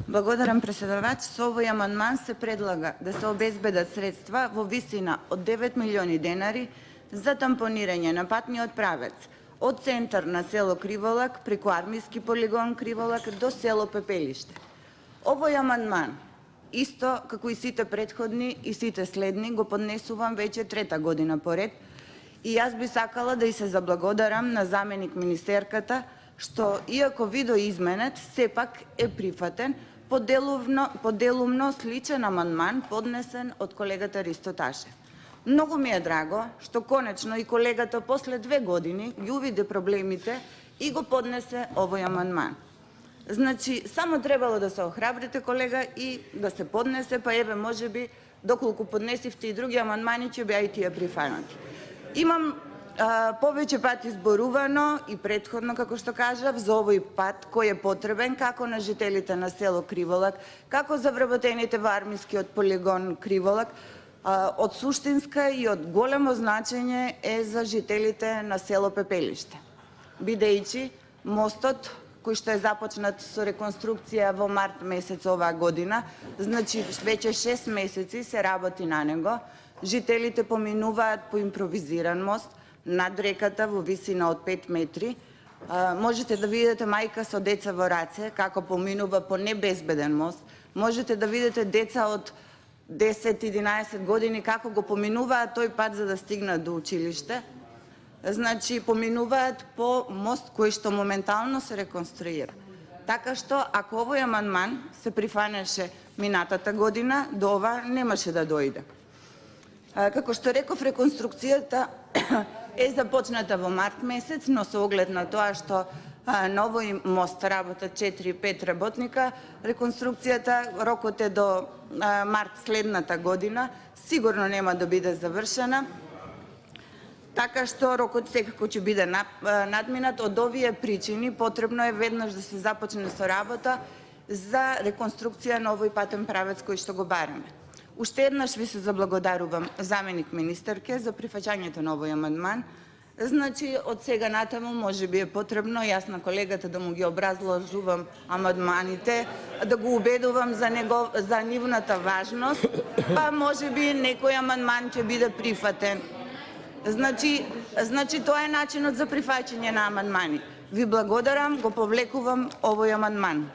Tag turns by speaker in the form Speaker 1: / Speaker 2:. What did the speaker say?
Speaker 1: Благодарам, преседавач. Со овој амандман се предлага да се обезбедат средства во висина од 9 милиони денари за тампонирање на патниот правец од центар на село Криволак преку армиски полигон Криволак до село Пепелиште. Овој амандман, исто како и сите претходни и сите следни, го поднесувам веќе трета година поред и јас би сакала да и се заблагодарам на заменик министерката што, иако видоизменет, сепак е прифатен поделумно сличен амандман поднесен од колегата Ристо Ташев. Многу ми е драго што конечно и колегата после 2 години ги увиде проблемите и го поднесе овој амандман. Значи, само требало да се охрабрите, колега, и да се поднесе, па еве, можеби, доколку поднесивте и други амандмани, ќе беа и тие прифанати. Имам повеќе пати зборувано и претходно, како што кажав, за овој пат кој е потребен како на жителите на село Криволак, како за вработените во армискиот полигон Криволак, од суштинска и од големо значење е за жителите на село Пепелиште. Бидејќи мостот кој што е започнат со реконструкција во март месец оваа година, значи веќе 6 месеци се работи на него, жителите поминуваат по импровизиран мост над реката во висина од 5 метри. Можете да видите мајка со деца во раце како поминува по небезбеден мост. Можете да видите деца од 10-11 години како го поминуваат тој пат за да стигнат до училиште. Значи, поминуваат по мост кој што моментално се реконструира. Така што, ако овој амандман се прифанеше минатата година, до ова немаше да дојде. Како што реков, реконструкцијата е започната во март месец, но со оглед на тоа што на овој мост работат 4-5 работника, реконструкцијата, рокот е до март следната година, сигурно нема да биде завршена. Така што рокот секако ќе биде надминат. Од овие причини потребно е веднаш да се започне со работа за реконструкција на овој патен правец кој што го бараме. Уште еднаш ви се заблагодарувам, заменик министерке, за прифаќањето на овој амандман. Значи, од сега натаму може би е потребно јас на колегата да му ги образложувам амандманите, да го убедувам за нивната важност, па може би некој амандман ќе биде прифатен. Значи тоа е начинот за прифаќање на амандмани. Ви благодарам, го повлекувам овој амандман.